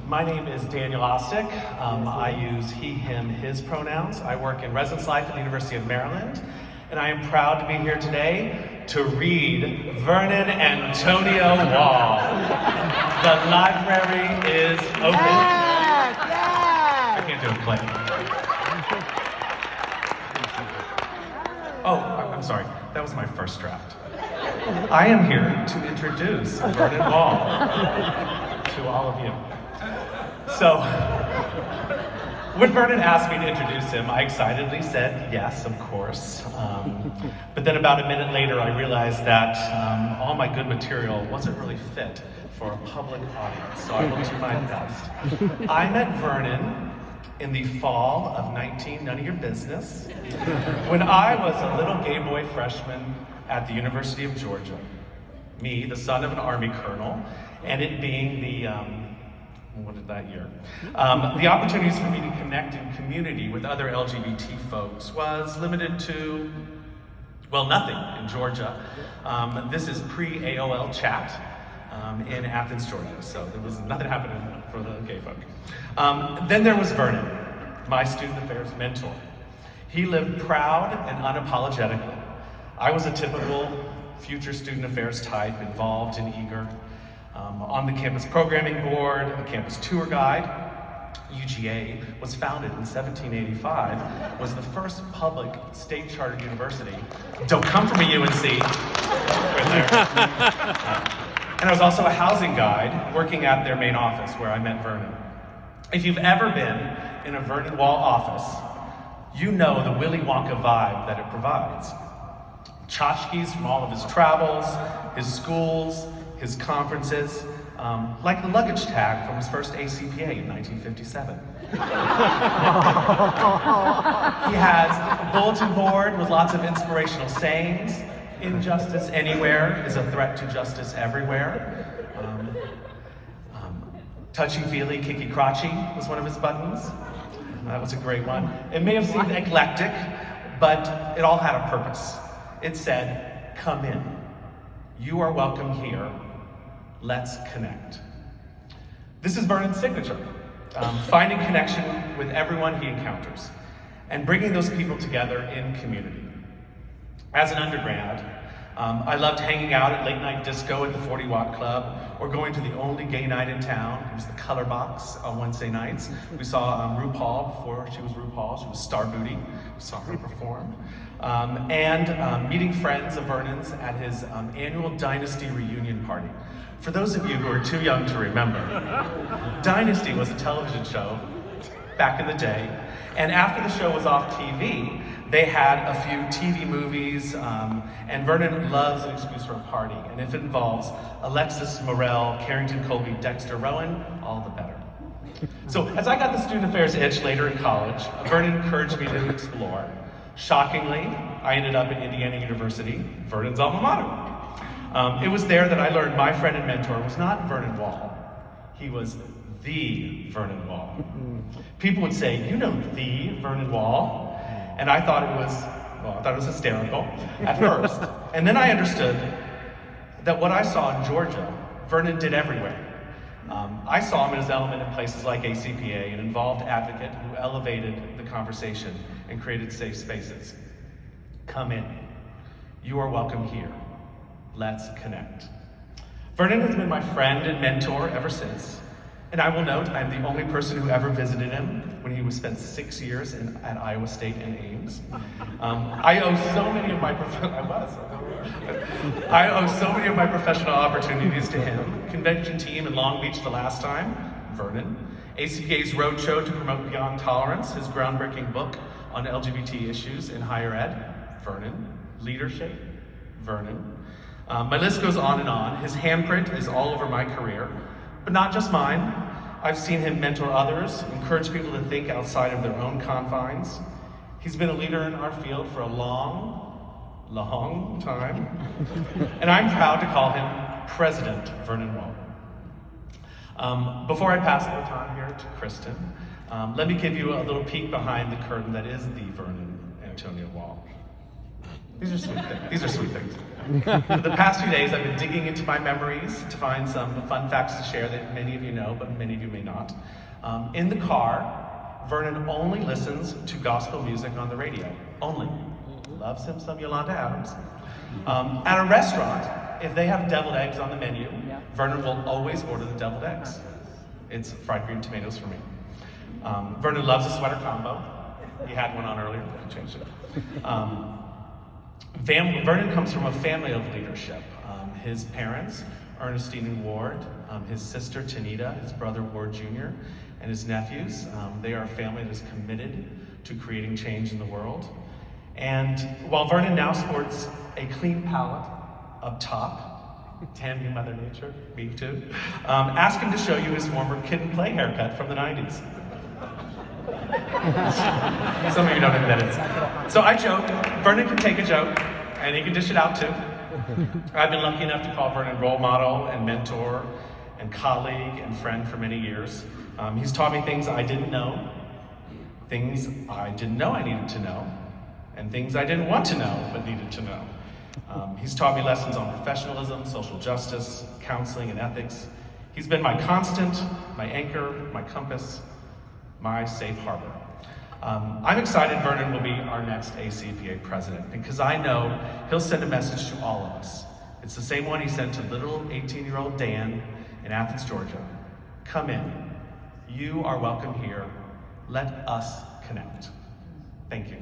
My name is Daniel Ostick. I use he, him, his pronouns. I work in residence life at the University of Maryland, and I am proud to be here today to read Vernon Antonio Wall. The library is open. I can't do a play. Oh, I'm sorry. That was my first draft. I am here to introduce Vernon Wall to all of you. So, when Vernon asked me to introduce him, I excitedly said yes, of course. But then about a minute later, I realized that all my good material wasn't really fit for a public audience, so I will do my best. I met Vernon in the fall of none of your business, when I was a little gay boy freshman at the University of Georgia. Me, the son of an Army colonel, and it being the the opportunities for me to connect in community with other LGBT folks was limited to, well, nothing in Georgia. This is pre-AOL chat in Athens, Georgia, so there was nothing happening for the gay folk. Then there was Vernon, my student affairs mentor. He lived proud and unapologetically. I was a typical future student affairs type, involved and eager. On the campus programming board, a campus tour guide. UGA was founded in 1785, was the first public state chartered university. Don't come from a UNC. And I was also a housing guide working at their main office where I met Vernon. If you've ever been in a Vernon Wall office, you know the Willy Wonka vibe that it provides. Tchotchkes from all of his travels, his schools, his conferences, like the luggage tag from his first ACPA in 1957. He has a bulletin board with lots of inspirational sayings. Injustice anywhere is a threat to justice everywhere. Touchy-feely, kicky-crotchy was one of his buttons. That was a great one. It may have seemed eclectic, but it all had a purpose. It said, come in. You are welcome here. Let's connect. This is Vernon's signature, finding connection with everyone he encounters and bringing those people together in community. As an undergrad, I loved hanging out at late night disco at the 40 Watt Club or going to the only gay night in town. It was the Color Box on Wednesday nights. We saw RuPaul before she was RuPaul. She was Star Booty. We saw her perform. And meeting friends of Vernon's at his annual Dynasty reunion party. For those of you who are too young to remember, Dynasty was a television show back in the day, and after the show was off TV, they had a few TV movies, and Vernon loves an excuse for a party, and if it involves Alexis Morel, Carrington Colby, Dexter Rowan, all the better. So as I got the student affairs itch later in college, Vernon encouraged me to explore. Shockingly, I ended up at Indiana University, Vernon's alma mater. It was there that I learned my friend and mentor was not Vernon Wall. He was the Vernon Wall. People would say, you know the Vernon Wall? And I thought it was hysterical at first. And then I understood that what I saw in Georgia, Vernon did everywhere. I saw him in his element in places like ACPA, an involved advocate who elevated the conversation and created safe spaces. Come in. You are welcome here. Let's connect. Vernon has been my friend and mentor ever since. And I will note, I'm the only person who ever visited him when he was spent 6 years at Iowa State and Ames. I owe so many of my professional opportunities to him. Convention team in Long Beach the last time, Vernon. ACPA's roadshow to promote Beyond Tolerance, his groundbreaking book on LGBT issues in higher ed, Vernon. Leadership, Vernon. My list goes on and on. His handprint is all over my career, but not just mine. I've seen him mentor others, encourage people to think outside of their own confines. He's been a leader in our field for a long time, and I'm proud to call him President Vernon Wall. Before I pass the baton here to Kristen, let me give you a little peek behind the curtain that is the Vernon Antonio Wall. These are sweet things. These are sweet things. For the past few days, I've been digging into my memories to find some fun facts to share that many of you know, but many of you may not. In the car, Vernon only listens to gospel music on the radio. Only. Loves him some Yolanda Adams. At a restaurant, if they have deviled eggs on the menu, Vernon will always order the deviled eggs. It's fried green tomatoes for me. Vernon loves a sweater combo. He had one on earlier, but I changed it. Vernon comes from a family of leadership. His parents, Ernestine and Ward, his sister Tanita, his brother Ward Jr., and his nephews. They are a family that is committed to creating change in the world. And while Vernon now sports a clean palette up top, damn you, Mother Nature, me too, ask him to show you his former kid and play haircut from the 90s. Some of you don't admit it. So I joke, Vernon can take a joke, and he can dish it out too. I've been lucky enough to call Vernon role model and mentor and colleague and friend for many years. He's taught me things I didn't know, things I didn't know I needed to know, and things I didn't want to know but needed to know. He's taught me lessons on professionalism, social justice, counseling, and ethics. He's been my constant, my anchor, my compass, my safe harbor. I'm excited Vernon will be our next ACPA president because I know he'll send a message to all of us. It's the same one he sent to little 18-year-old Dan in Athens, Georgia. Come in. You are welcome here. Let us connect. Thank you.